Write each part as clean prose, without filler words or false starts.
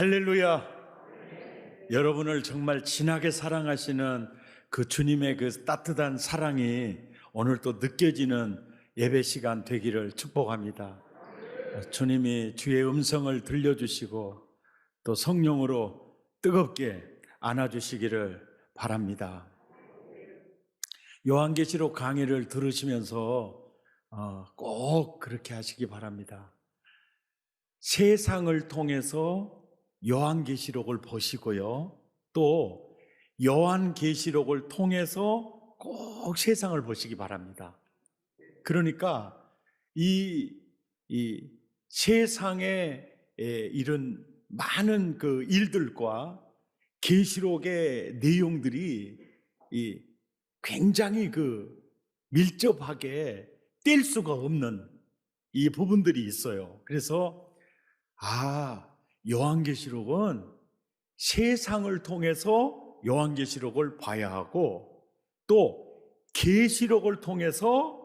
할렐루야. 여러분을 정말 진하게 사랑하시는 그 주님의 그 따뜻한 사랑이 오늘 또 느껴지는 예배 시간 되기를 축복합니다. 주님이 주의 음성을 들려주시고 또 성령으로 뜨겁게 안아주시기를 바랍니다. 요한계시록 강의를 들으시면서 꼭 그렇게 하시기 바랍니다. 세상을 통해서 요한계시록을 보시고요, 또 요한계시록을 통해서 꼭 세상을 보시기 바랍니다. 그러니까 이 세상에 이런 많은 그 일들과 계시록의 내용들이 굉장히 밀접하게 뗄 수가 없는 이 부분들이 있어요. 그래서 요한계시록은 세상을 통해서 요한계시록을 봐야 하고, 또 계시록을 통해서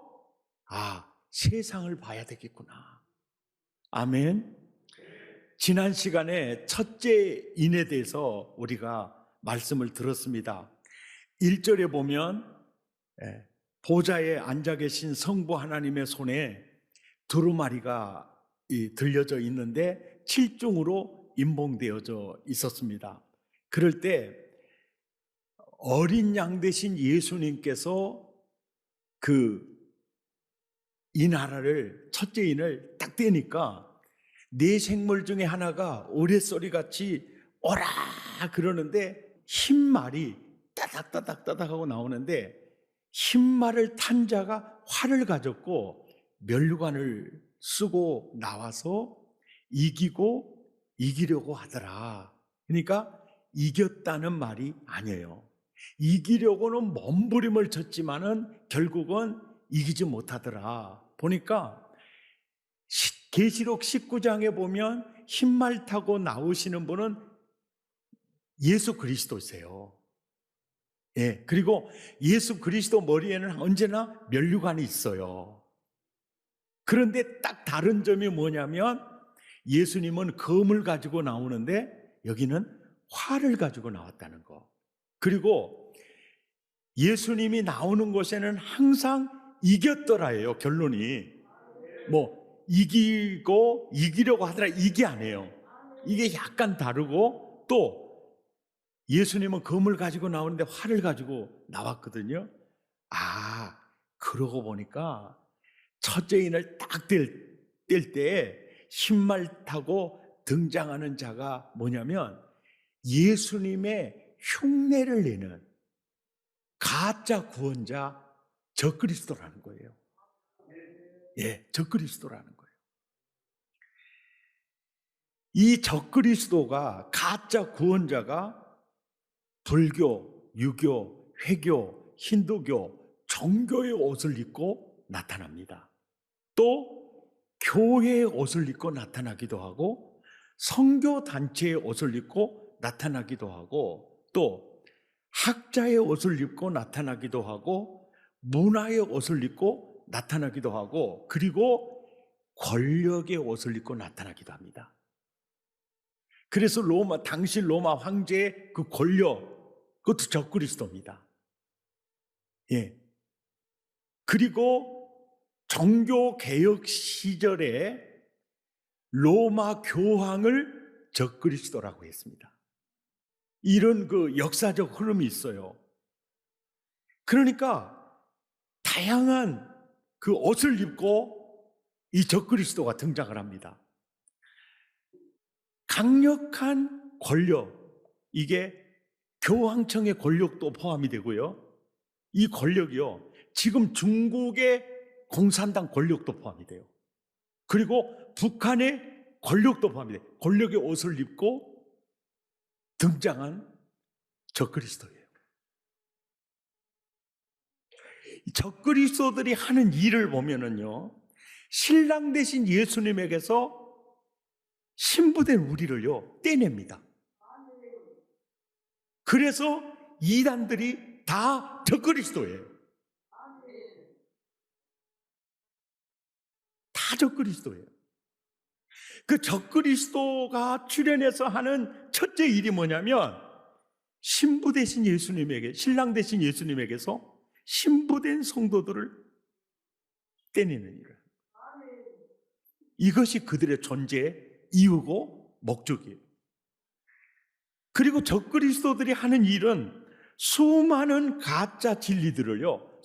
세상을 봐야 되겠구나. 아멘. 지난 시간에 첫째 인에 대해서 우리가 말씀을 들었습니다. 1절에 보면 보좌에 앉아 계신 성부 하나님의 손에 두루마리가 들려져 있는데 7중으로 임봉되어져 있었습니다. 그럴 때 어린 양 되신 예수님께서 이 나라를, 첫째 인을 딱 떼니까 네 생물 중에 하나가 우레소리같이 오라 그러는데 흰말이 따닥따닥따닥 하고 나오는데, 흰말을 탄 자가 활을 가졌고 면류관을 쓰고 나와서 이기려고 하더라. 그러니까 이겼다는 말이 아니에요. 이기려고는 몸부림을 쳤지만은 결국은 이기지 못하더라. 보니까 계시록 19장에 보면 흰말 타고 나오시는 분은 예수 그리스도세요. 그리고 예수 그리스도 머리에는 언제나 면류관이 있어요. 그런데 딱 다른 점이 뭐냐면, 예수님은 검을 가지고 나오는데 여기는 활을 가지고 나왔다는 거. 그리고 예수님이 나오는 곳에는 항상 이겼더라예요. 결론이 이기고 이기려고 하더라, 이게 아니에요. 이게 약간 다르고, 또 예수님은 검을 가지고 나오는데 활을 가지고 나왔거든요. 그러고 보니까 첫째 인을 딱 뗄 때 흰말 타고 등장하는 자가 뭐냐면 예수님의 흉내를 내는 가짜 구원자 적그리스도라는 거예요. 적그리스도라는 거예요. 이 적그리스도가, 가짜 구원자가 불교, 유교, 회교, 힌두교, 종교의 옷을 입고 나타납니다. 또 교회의 옷을 입고 나타나기도 하고, 선교단체의 옷을 입고 나타나기도 하고, 또 학자의 옷을 입고 나타나기도 하고, 문화의 옷을 입고 나타나기도 하고, 그리고 권력의 옷을 입고 나타나기도 합니다. 그래서 당시 로마 황제의 그 권력, 그것도 적그리스도입니다. 그리고 종교개혁 시절에 로마 교황을 적그리스도라고 했습니다. 이런 역사적 흐름이 있어요. 그러니까 다양한 옷을 입고 이 적그리스도가 등장을 합니다. 강력한 권력, 이게 교황청의 권력도 포함이 되고요, 이 권력이요, 지금 중국의 공산당 권력도 포함이 돼요. 그리고 북한의 권력도 포함이 돼요. 권력의 옷을 입고 등장한 적그리스도예요. 적그리스도들이 하는 일을 보면은요, 신랑 되신 예수님에게서 신부된 우리를요 떼냅니다. 그래서 이단들이 다 적그리스도예요. 다 적그리스도예요. 그 적그리스도가 출현해서 하는 첫째 일이 뭐냐면 신부 되신 예수님에게, 신랑 되신 예수님에게서 신부된 성도들을 떼내는 일을. 이것이 그들의 존재의 이유고 목적이에요. 그리고 적그리스도들이 하는 일은 수많은 가짜 진리들을요,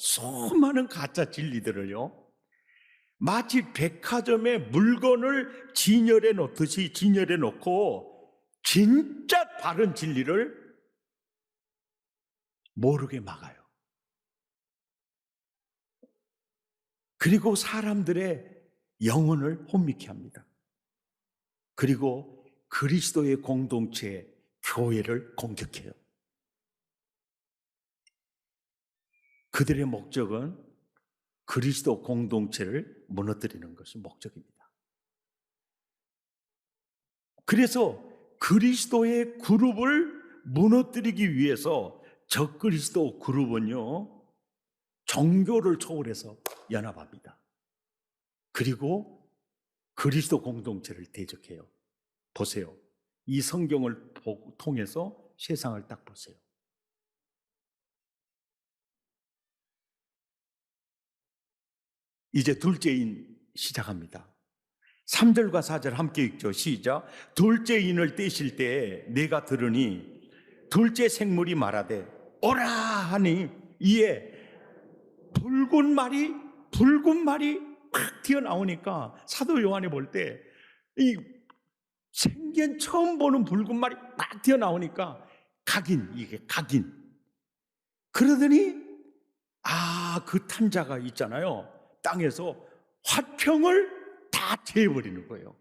마치 백화점에 물건을 진열해 놓듯이 진열해 놓고 진짜 바른 진리를 모르게 막아요. 그리고 사람들의 영혼을 혼미케 합니다. 그리고 그리스도의 공동체, 교회를 공격해요. 그들의 목적은 그리스도 공동체를 무너뜨리는 것이 목적입니다. 그래서 그리스도의 그룹을 무너뜨리기 위해서 적그리스도 그룹은요, 종교를 초월해서 연합합니다. 그리고 그리스도 공동체를 대적해요. 보세요. 이 성경을 통해서 세상을 딱 보세요. 이제 둘째인 시작합니다. 3절과 4절 함께 읽죠. 시작. 둘째인을 떼실 때 내가 들으니 둘째 생물이 말하되 오라 하니 이에 붉은 말이 팍 튀어나오니까 사도 요한이 볼 때 이 생전 처음 보는 붉은 말이 팍 튀어나오니까 이게 각인. 그러더니 그 탄자가 있잖아요. 땅에서 화평을 다 재버리는 거예요.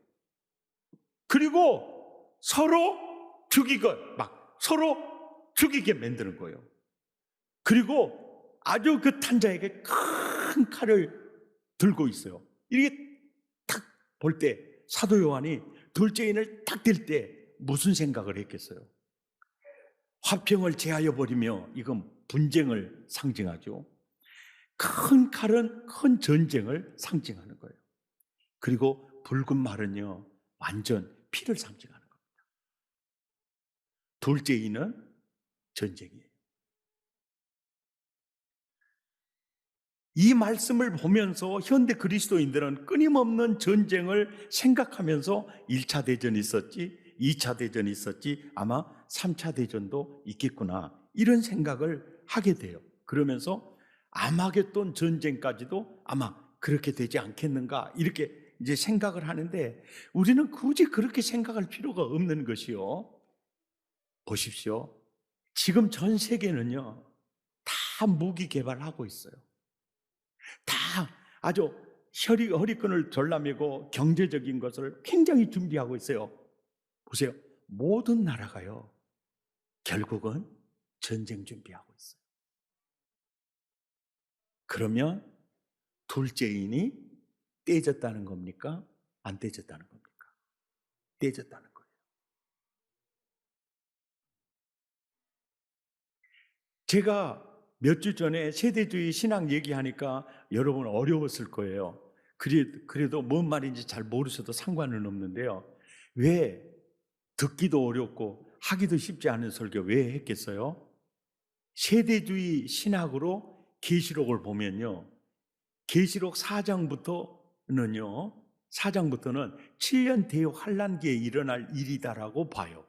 그리고 서로 죽이게 만드는 거예요. 그리고 아주 그 탄자에게 큰 칼을 들고 있어요. 이렇게 딱 볼 때 사도 요한이 둘째인을 딱 들 때 무슨 생각을 했겠어요? 화평을 제하여 버리며, 이건 분쟁을 상징하죠. 큰 칼은 큰 전쟁을 상징하는 거예요. 그리고 붉은 말은요, 완전 피를 상징하는 겁니다. 둘째인은 전쟁이에요. 이 말씀을 보면서 현대 그리스도인들은 끊임없는 전쟁을 생각하면서 1차 대전이 있었지, 2차 대전이 있었지, 아마 3차 대전도 있겠구나, 이런 생각을 하게 돼요. 그러면서 아마겟돈 전쟁까지도 아마 그렇게 되지 않겠는가, 이렇게 이제 생각을 하는데, 우리는 굳이 그렇게 생각할 필요가 없는 것이요. 보십시오. 지금 전 세계는요, 다 무기 개발하고 있어요. 다 아주 허리끈을 졸라매고 경제적인 것을 굉장히 준비하고 있어요. 보세요. 모든 나라가요, 결국은 전쟁 준비하고 있어요. 그러면 둘째인이 떼졌다는 겁니까? 안 떼졌다는 겁니까? 떼졌다는 거예요. 제가 몇 주 전에 세대주의 신앙 얘기하니까 여러분 어려웠을 거예요. 그래도 뭔 말인지 잘 모르셔도 상관은 없는데요. 왜 듣기도 어렵고 하기도 쉽지 않은 설교 왜 했겠어요? 세대주의 신학으로 계시록을 보면요, 계시록 4장부터는 7년 대환란기에 일어날 일이다라고 봐요.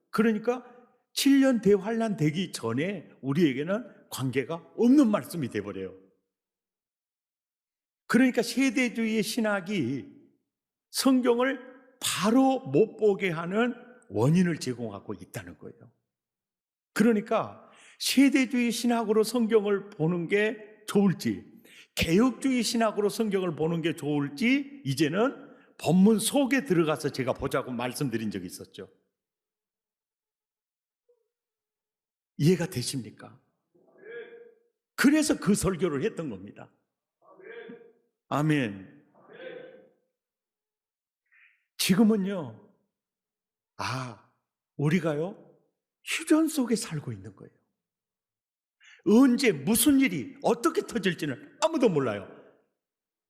그러니까 7년 대환란 되기 전에 우리에게는 관계가 없는 말씀이 돼버려요. 그러니까 세대주의 신학이 성경을 바로 못 보게 하는 원인을 제공하고 있다는 거예요. 그러니까 세대주의 신학으로 성경을 보는 게 좋을지, 개혁주의 신학으로 성경을 보는 게 좋을지, 이제는 본문 속에 들어가서 제가 보자고 말씀드린 적이 있었죠. 이해가 되십니까? 그래서 그 설교를 했던 겁니다. 아멘. 지금은요, 우리가요, 휴전 속에 살고 있는 거예요. 언제 무슨 일이 어떻게 터질지는 아무도 몰라요.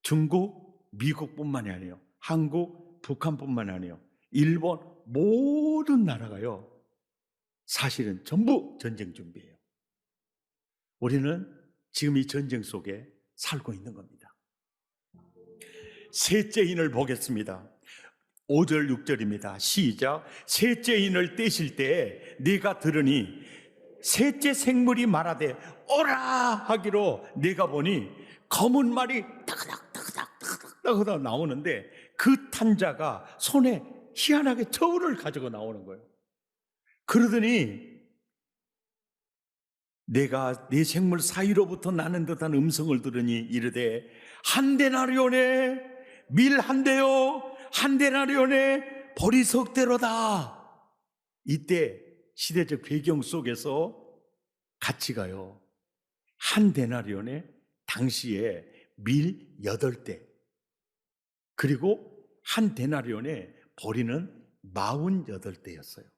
중국, 미국뿐만이 아니에요. 한국, 북한뿐만 아니에요. 일본 모든 나라가요. 사실은 전부 전쟁 준비예요. 우리는 지금 이 전쟁 속에 살고 있는 겁니다. 셋째 인을 보겠습니다. 5절 6절입니다. 시작. 셋째 인을 떼실 때에 네가 들으니 셋째 생물이 말하되 오라 하기로 내가 보니 검은 말이 따그닥 나오는데 그 탄자가 손에 희한하게 저울을 가지고 나오는 거예요. 그러더니 내가 네 생물 사이로부터 나는 듯한 음성을 들으니 이르되 한 데나리온에 밀 한 대요, 한 데나리온에 보리석대로다. 이때 시대적 배경 속에서 가치가요, 한 데나리온에 당시에 밀 8대, 그리고 한 데나리온에 보리는 48대였어요.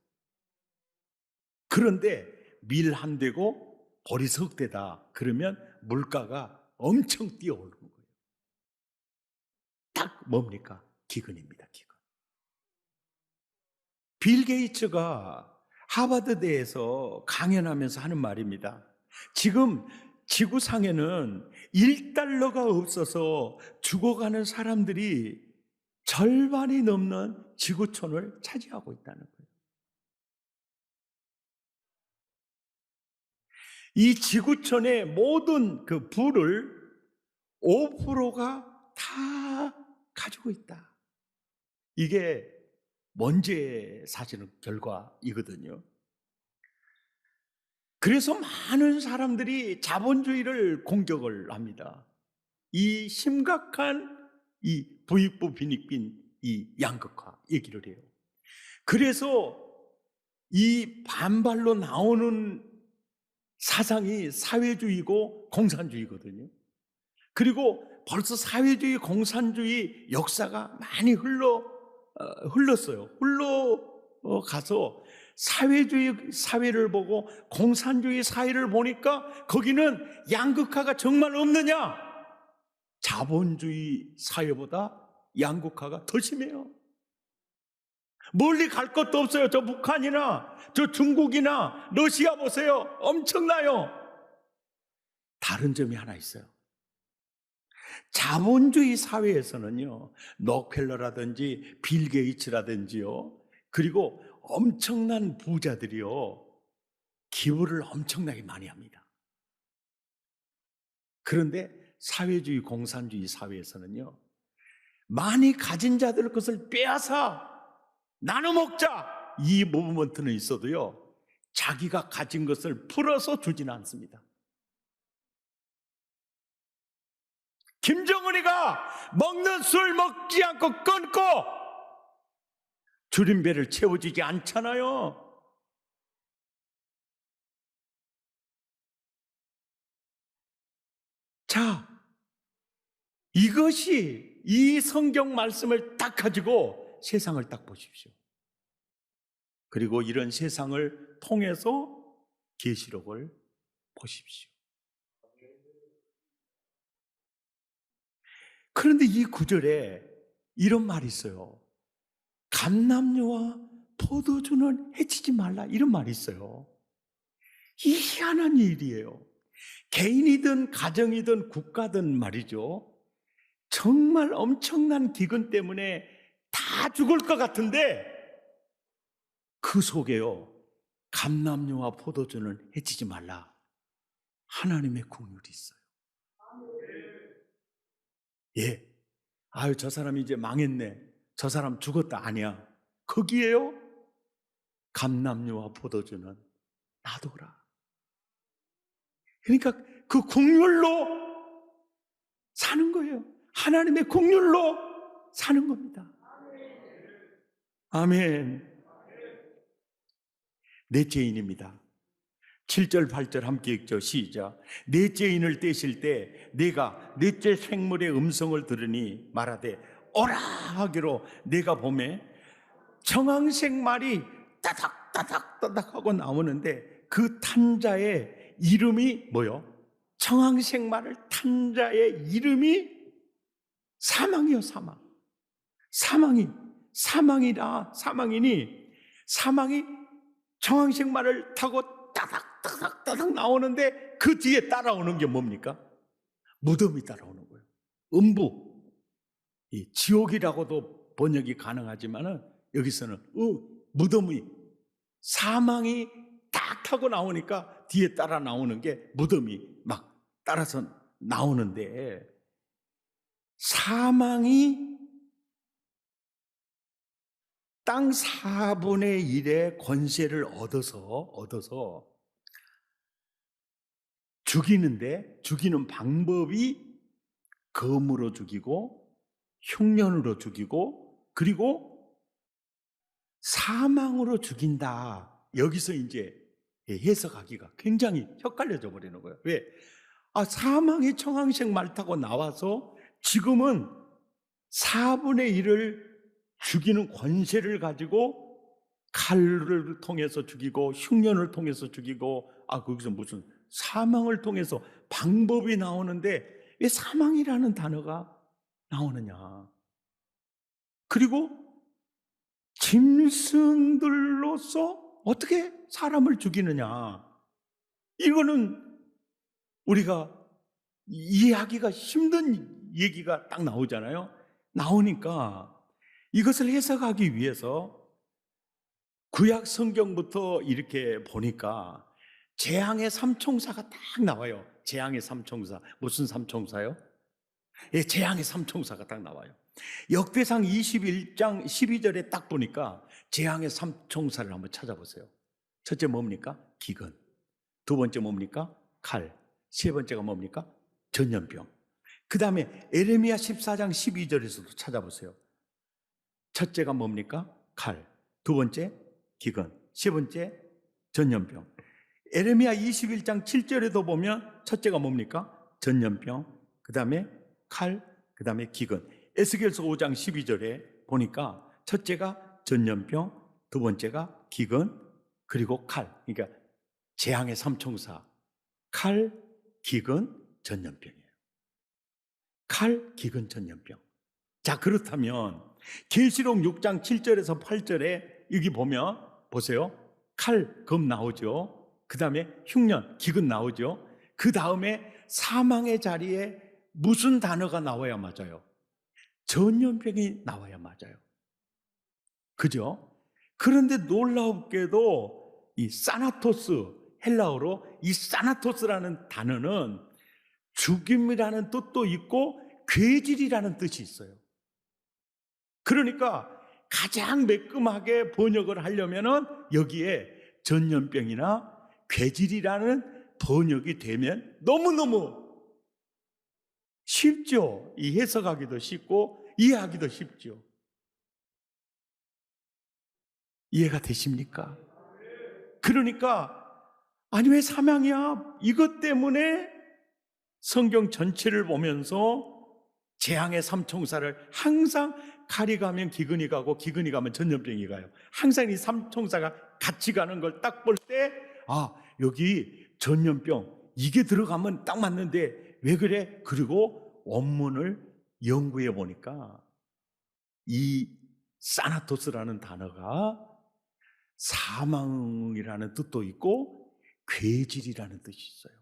그런데 밀 한 대고 보리 석 대다 그러면 물가가 엄청 뛰어오르는 거예요. 딱 뭡니까? 기근입니다. 기근. 빌 게이츠가 하버드대에서 강연하면서 하는 말입니다. 지금 지구상에는 1달러가 없어서 죽어가는 사람들이 절반이 넘는 지구촌을 차지하고 있다는 거예요. 이 지구촌의 모든 그 부를 5%가 다 가지고 있다. 이게 먼지의 사실은 결과이거든요. 그래서 많은 사람들이 자본주의를 공격을 합니다. 이 심각한 이 부익부 빈익빈 이 양극화 얘기를 해요. 그래서 이 반발로 나오는 사상이 사회주의고 공산주의거든요. 그리고 벌써 사회주의, 공산주의 역사가 많이 흘렀어요. 흘러가서 사회주의 사회를 보고 공산주의 사회를 보니까 거기는 양극화가 정말 없느냐? 자본주의 사회보다 양극화가 더 심해요. 멀리 갈 것도 없어요. 저 북한이나 저 중국이나 러시아 보세요. 엄청나요. 다른 점이 하나 있어요. 자본주의 사회에서는요, 록펠러라든지 빌 게이츠라든지요, 그리고 엄청난 부자들이요, 기부를 엄청나게 많이 합니다. 그런데 사회주의, 공산주의 사회에서는요, 많이 가진 자들 것을 빼앗아 나눠 먹자, 이 무브먼트는 있어도요, 자기가 가진 것을 풀어서 주지는 않습니다. 김정은이가 먹는 술 먹지 않고 끊고 줄임배를 채워주지 않잖아요. 자, 이것이 이 성경 말씀을 딱 가지고 세상을 딱 보십시오. 그리고 이런 세상을 통해서 계시록을 보십시오. 그런데 이 구절에 이런 말이 있어요. 감람류와 포도주는 해치지 말라, 이런 말이 있어요. 이 희한한 일이에요. 개인이든 가정이든 국가든 말이죠, 정말 엄청난 기근 때문에 다 죽을 것 같은데 그 속에요, 감람류와 포도주는 해치지 말라, 하나님의 긍휼이 있어요. 예, 아유 저 사람이 이제 망했네, 저 사람 죽었다, 아니야. 거기에요, 감람류와 포도주는 놔둬라. 그러니까 그 긍휼로 사는 거예요. 하나님의 긍휼로 사는 겁니다. 아멘. 넷째 인입니다. 7절 8절 함께 읽죠. 시작. 넷째 인을 떼실 때 내가 넷째 생물의 음성을 들으니 말하되 오라 하기로 내가 보매 청황색 말이 따닥따닥 하고 나오는데 그 탄자의 이름이 뭐요? 청황색 말을 탄 자의 이름이 사망이요, 사망. 사망이니 사망이 청황색 말을 타고 따닥따닥따닥 나오는데 그 뒤에 따라오는 게 뭡니까? 무덤이 따라오는 거예요. 음부, 이 지옥이라고도 번역이 가능하지만은 여기서는 무덤이, 사망이 딱 타고 나오니까 뒤에 따라 나오는 게 무덤이 막 따라서 나오는데, 사망이 땅 4분의 1의 권세를 얻어서 죽이는 방법이 검으로 죽이고 흉년으로 죽이고 그리고 사망으로 죽인다. 여기서 이제 해석하기가 굉장히 헷갈려져 버리는 거예요. 왜? 사망이 청황색 말 타고 나와서 지금은 4분의 1을 죽이는 권세를 가지고 칼을 통해서 죽이고 흉년을 통해서 죽이고, 거기서 무슨 사망을 통해서 방법이 나오는데 왜 사망이라는 단어가 나오느냐? 그리고 짐승들로서 어떻게 사람을 죽이느냐? 이거는 우리가 이해하기가 힘든 얘기가 딱 나오잖아요. 나오니까 이것을 해석하기 위해서 구약 성경부터 이렇게 보니까 재앙의 삼총사가 딱 나와요. 재앙의 삼총사. 무슨 삼총사요? 재앙의 삼총사가 딱 나와요. 역대상 21장 12절에 딱 보니까 재앙의 삼총사를 한번 찾아보세요. 첫째 뭡니까? 기근. 두 번째 뭡니까? 칼. 세 번째가 뭡니까? 전염병. 그 다음에 에레미야 14장 12절에서도 찾아보세요. 첫째가 뭡니까? 칼. 두 번째 기근. 세 번째 전염병. 에레미야 21장 7절에도 보면 첫째가 뭡니까? 전염병. 그 다음에 칼. 그 다음에 기근. 에스겔서 5장 12절에 보니까 첫째가 전염병, 두 번째가 기근, 그리고 칼. 그러니까 재앙의 삼총사. 칼, 기근, 전염병이에요. 칼, 기근, 전염병. 자, 그렇다면 계시록 6장 7절에서 8절에 여기 보면 보세요. 칼, 검 나오죠. 그 다음에 흉년, 기근 나오죠. 그 다음에 사망의 자리에 무슨 단어가 나와야 맞아요? 전염병이 나와야 맞아요. 그죠? 그런데 놀랍게도 이 사나토스, 헬라어로 이 사나토스라는 단어는 죽임이라는 뜻도 있고 괴질이라는 뜻이 있어요. 그러니까 가장 매끈하게 번역을 하려면은 여기에 전염병이나 괴질이라는 번역이 되면 너무너무 쉽죠. 이 해석하기도 쉽고 이해하기도 쉽죠. 이해가 되십니까? 그러니까 아니 왜 사망이야? 이것 때문에 성경 전체를 보면서 재앙의 삼총사를 항상 칼이 가면 기근이 가고 기근이 가면 전염병이 가요. 항상 이 삼총사가 같이 가는 걸 딱 볼 때 여기 전염병 이게 들어가면 딱 맞는데 왜 그래? 그리고 원문을 연구해 보니까 이 사나토스라는 단어가 사망이라는 뜻도 있고 괴질이라는 뜻이 있어요.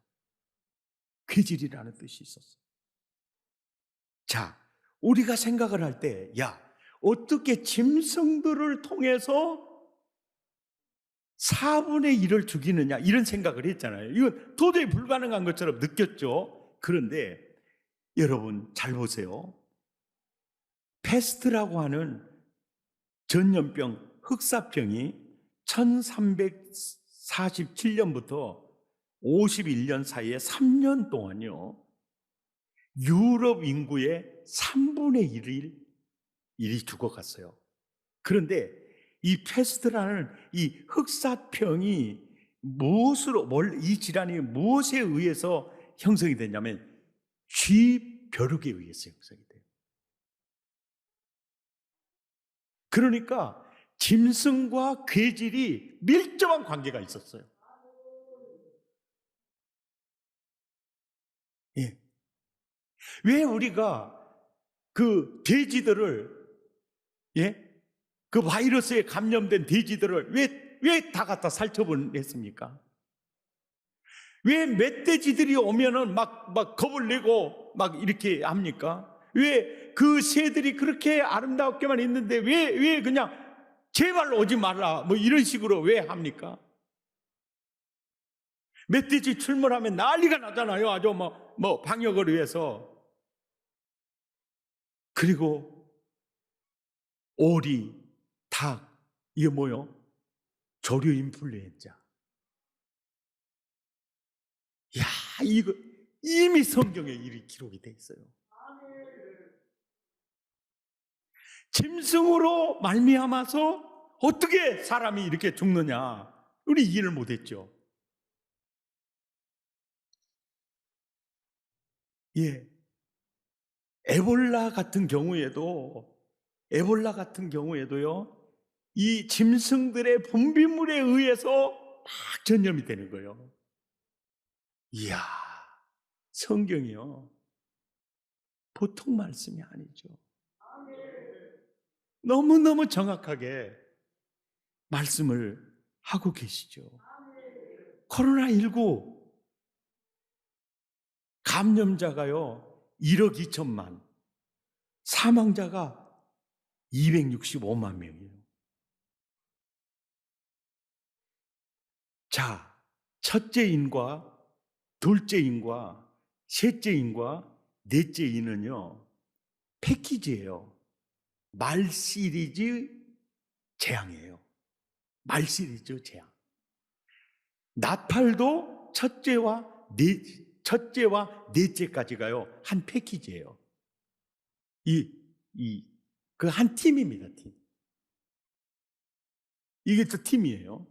괴질이라는 뜻이 있었어요. 자, 우리가 생각을 할 때, 어떻게 짐승들을 통해서 4분의 1을 죽이느냐, 이런 생각을 했잖아요. 이건 도저히 불가능한 것처럼 느꼈죠. 그런데 여러분 잘 보세요. 패스트라고 하는 전염병, 흑사병이 1347년부터 51년 사이에 3년 동안요, 유럽 인구의 3분의 1이 죽어갔어요. 그런데 이 패스트라는 이 흑사병이 이 질환이 무엇에 의해서 형성이 됐냐면 쥐벼룩에 의해서 형성이 돼요. 그러니까 짐승과 괴질이 밀접한 관계가 있었어요. 왜 우리가 그 돼지들을 예? 그 바이러스에 감염된 돼지들을 왜 다 갖다 살처분했습니까? 왜 멧돼지들이 오면은 막 겁을 내고 막 이렇게 합니까? 왜 그 새들이 그렇게 아름답게만 있는데 왜 그냥 제발 오지 말라 뭐 이런 식으로 왜 합니까? 멧돼지 출몰하면 난리가 나잖아요. 아주 뭐 방역을 위해서. 그리고 오리, 닭, 이게 뭐요? 조류 인플루엔자. 야, 이거 이미 성경에 일이 기록이 돼 있어요. 짐승으로 말미암아서 어떻게 사람이 이렇게 죽느냐? 우리 이해를 못했죠. 예, 에볼라 같은 경우에도요, 이 짐승들의 분비물에 의해서 막 전염이 되는 거예요. 이야, 성경이요. 보통 말씀이 아니죠. 너무너무 정확하게 말씀을 하고 계시죠. 코로나19 감염자가요, 1억 2천만, 사망자가 265만 명이에요. 자, 첫째 인과 둘째 인과 셋째 인과 넷째 인은요, 패키지예요. 말 시리즈 재앙이에요. 말 시리즈 재앙. 나팔도 첫째와 넷째까지가요, 한 패키지예요. 그 한 팀입니다, 팀. 이게 또 팀이에요.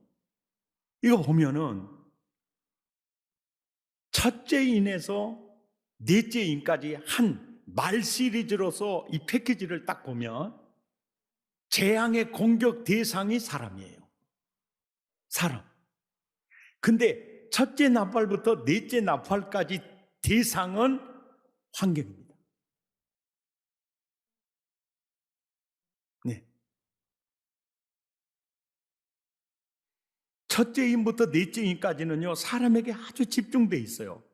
이거 보면은 첫째 인에서 넷째 인까지 한 말 시리즈로서 이 패키지를 딱 보면 재앙의 공격 대상이 사람이에요. 사람. 근데 첫째 나팔부터 넷째 나팔까지 대상은 환경입니다. 네. 첫째 인부터 넷째 인까지는요, 사람에게 아주 집중돼 있어요.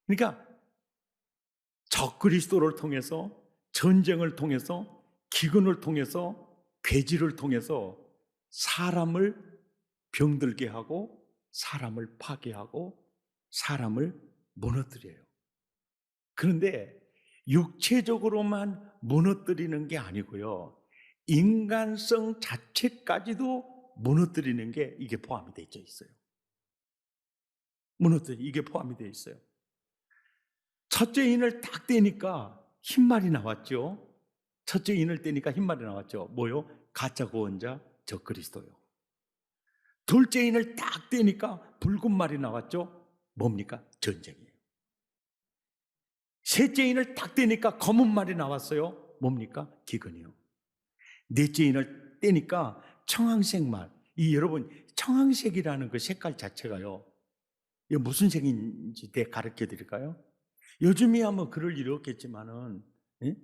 그러니까 적그리스도를 통해서, 전쟁을 통해서, 기근을 통해서, 괴질을 통해서 사람을 병들게 하고, 사람을 파괴하고, 사람을 무너뜨려요. 그런데 육체적으로만 무너뜨리는 게 아니고요, 인간성 자체까지도 무너뜨리는 게 이게 포함이 되어 있어요. 이게 포함이 되어 있어요. 첫째 인을 딱 떼니까 흰말이 나왔죠. 첫째 인을 떼니까 흰말이 나왔죠. 뭐요? 가짜 구원자 적그리스도요. 둘째 인을 딱 떼니까 붉은 말이 나왔죠. 뭡니까? 전쟁이에요. 셋째 인을 딱 떼니까 검은 말이 나왔어요. 뭡니까? 기근이요. 넷째 인을 떼니까 청황색 말. 여러분, 청황색이라는 그 색깔 자체가요, 이게 무슨 색인지 가르쳐 드릴까요? 요즘이야 뭐 그럴 일이 없겠지만은, 예?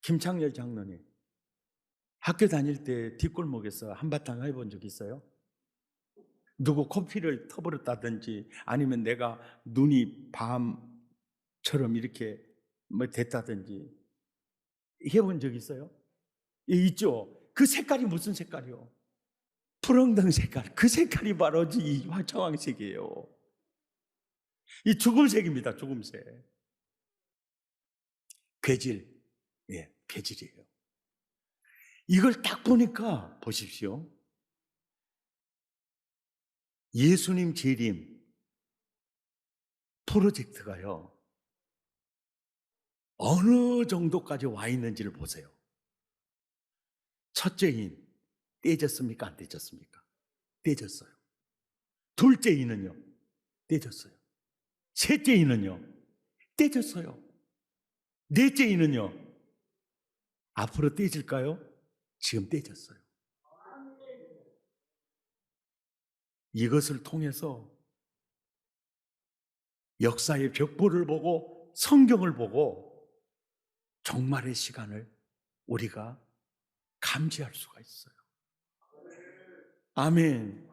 김창렬 장로님, 학교 다닐 때 뒷골목에서 한바탕 해본 적 있어요? 누구 코피를 터버렸다든지, 아니면 내가 눈이 밤처럼 이렇게 뭐 됐다든지 해본 적 있어요? 예, 있죠. 그 색깔이 무슨 색깔이요? 푸른등 색깔. 그 색깔이 바로 이 화청황색이에요. 이 죽음색입니다. 죽음색. 괴질. 예, 괴질이에요. 이걸 딱 보니까 보십시오. 예수님 재림 프로젝트가요, 어느 정도까지 와 있는지를 보세요. 첫째 인 떼졌습니까? 안 떼졌습니까? 떼졌어요. 둘째 인은요? 떼졌어요. 셋째 인은요? 떼졌어요. 넷째 인은요? 앞으로 떼질까요? 지금 떼졌어요. 이것을 통해서 역사의 벽보를 보고 성경을 보고 종말의 시간을 우리가 감지할 수가 있어요. 아멘.